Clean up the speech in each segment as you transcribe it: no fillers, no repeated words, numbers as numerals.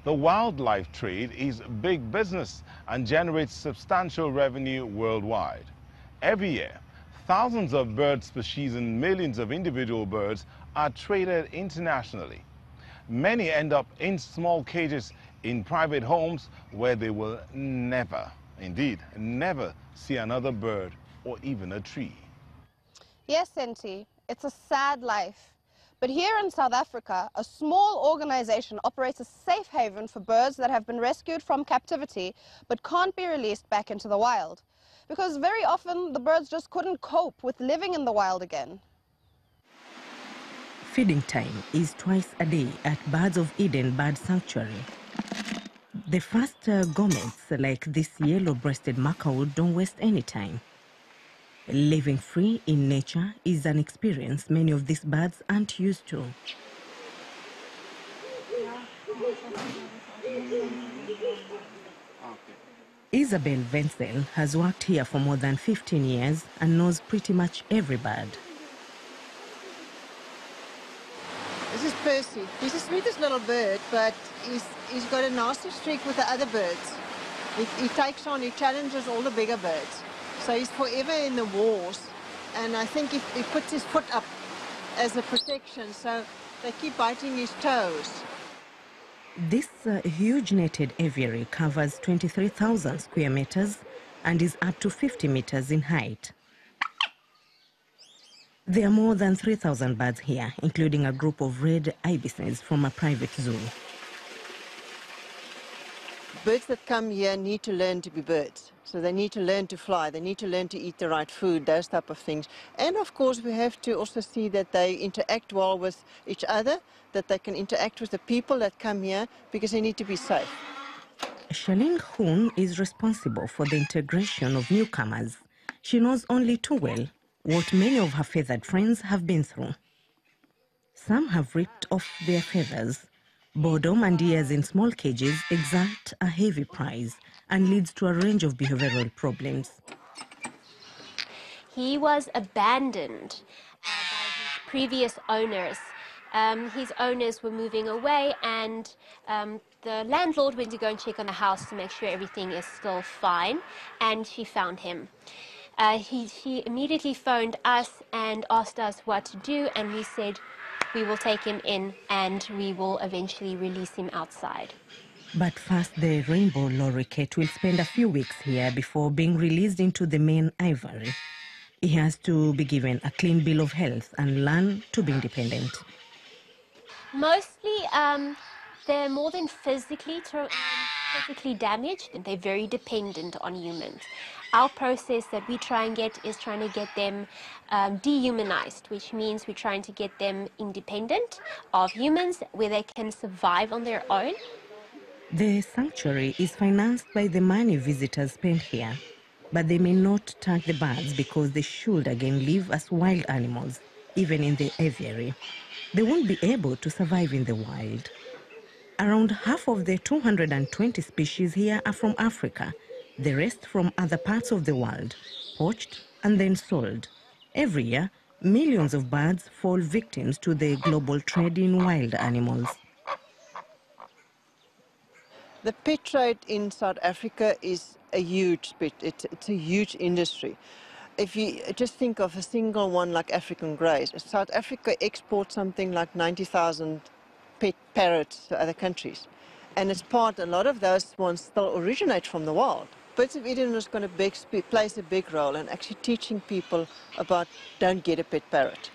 The wildlife trade is big business and generates substantial revenue worldwide. Every year, thousands of bird species and millions of individual birds are traded internationally. Many end up in small cages in private homes where they will never, indeed, never see another bird or even a tree. Yes, Senti, it's a sad life. But here in South Africa, a small organization operates a safe haven for birds that have been rescued from captivity but can't be released back into the wild. Because very often the birds just couldn't cope with living in the wild again. Feeding time is twice a day at Birds of Eden Bird Sanctuary. The first gourmets like this yellow-breasted macaw don't waste any time. Living free in nature is an experience many of these birds aren't used to. Isabel Wenzel has worked here for more than 15 years and knows pretty much every bird. This is Percy. He's the sweetest little bird, but he's got a nasty streak with the other birds. He takes on, he challenges all the bigger birds. So he's forever in the wars, and I think he puts his foot up as a protection, so they keep biting his toes. This huge netted aviary covers 23,000 square meters and is up to 50 meters in height. There are more than 3,000 birds here, including a group of red ibises from a private zoo. Birds that come here need to learn to be birds. So they need to learn to fly, they need to learn to eat the right food, those type of things. And of course we have to also see that they interact well with each other, that they can interact with the people that come here, because they need to be safe. Shaling Hoon is responsible for the integration of newcomers. She knows only too well what many of her feathered friends have been through. Some have ripped off their feathers. Boredom and years in small cages exact a heavy price and leads to a range of behavioral problems. He was abandoned by his previous owners. His owners were moving away, and the landlord went to go and check on the house to make sure everything is still fine, and she found him. She immediately phoned us and asked us what to do, and we said we will take him in and we will eventually release him outside. But first, the rainbow lorikeet will spend a few weeks here before being released into the main aviary. He has to be given a clean bill of health and learn to be independent. Mostly, they're more than physically damaged, and they're very dependent on humans. Our process that we try and get is trying to get them dehumanized, which means we're trying to get them independent of humans, where they can survive on their own. The sanctuary is financed by the money visitors spend here, but they may not touch the birds because they should again live as wild animals, even in the aviary. They won't be able to survive in the wild. Around half of the 220 species here are from Africa, the rest from other parts of the world, poached and then sold. Every year, millions of birds fall victims to the global trade in wild animals. The pet trade in South Africa is a huge bit. It's a huge industry. If you just think of a single one like African greys, South Africa exports something like 90,000 pet parrots to other countries. And it's a lot of those ones still originate from the wild. Birds of Eden is going to plays a big role in actually teaching people about don't get a pet parrot.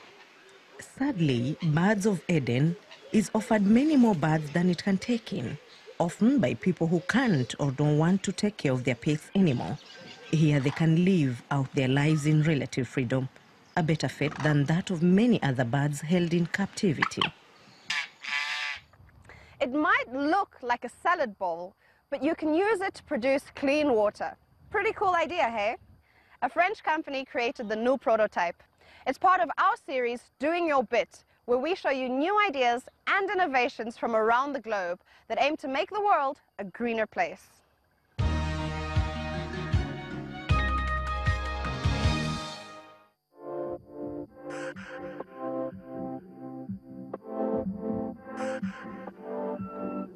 Sadly, Birds of Eden is offered many more birds than it can take in, often by people who can't or don't want to take care of their pets anymore. Here they can live out their lives in relative freedom, a better fate than that of many other birds held in captivity. It might look like a salad bowl, but you can use it to produce clean water. Pretty cool idea, hey? A French company created the new prototype. It's part of our series, Doing Your Bit, where we show you new ideas and innovations from around the globe that aim to make the world a greener place.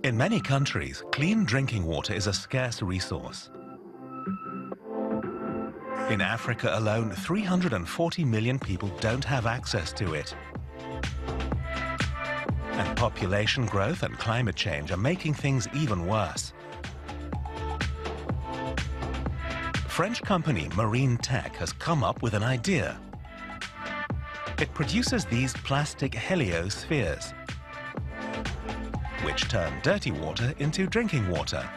In many countries, clean drinking water is a scarce resource. In Africa alone, 340 million people don't have access to it. And population growth and climate change are making things even worse. French company Marine Tech has come up with an idea. It produces these plastic heliospheres, which turn dirty water into drinking water.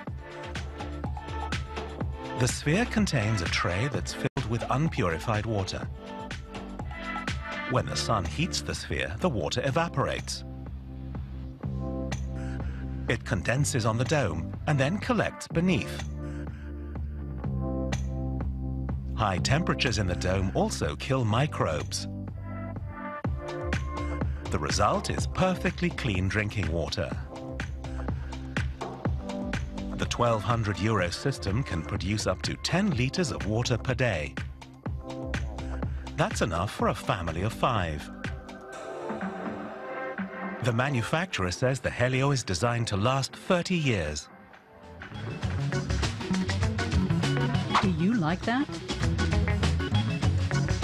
The sphere contains a tray that's filled with unpurified water. When the sun heats the sphere, the water evaporates. It condenses on the dome and then collects beneath. High temperatures in the dome also kill microbes. The result is perfectly clean drinking water. The 1,200 euro system can produce up to 10 liters of water per day. That's enough for a family of 5. The manufacturer says the Helio is designed to last 30 years. Do you like that?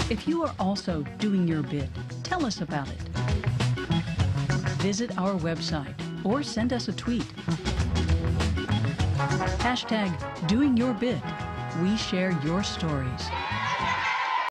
If you are also doing your bit, tell us about it. Visit our website or send us a tweet. #DoingYourBit. We share your stories.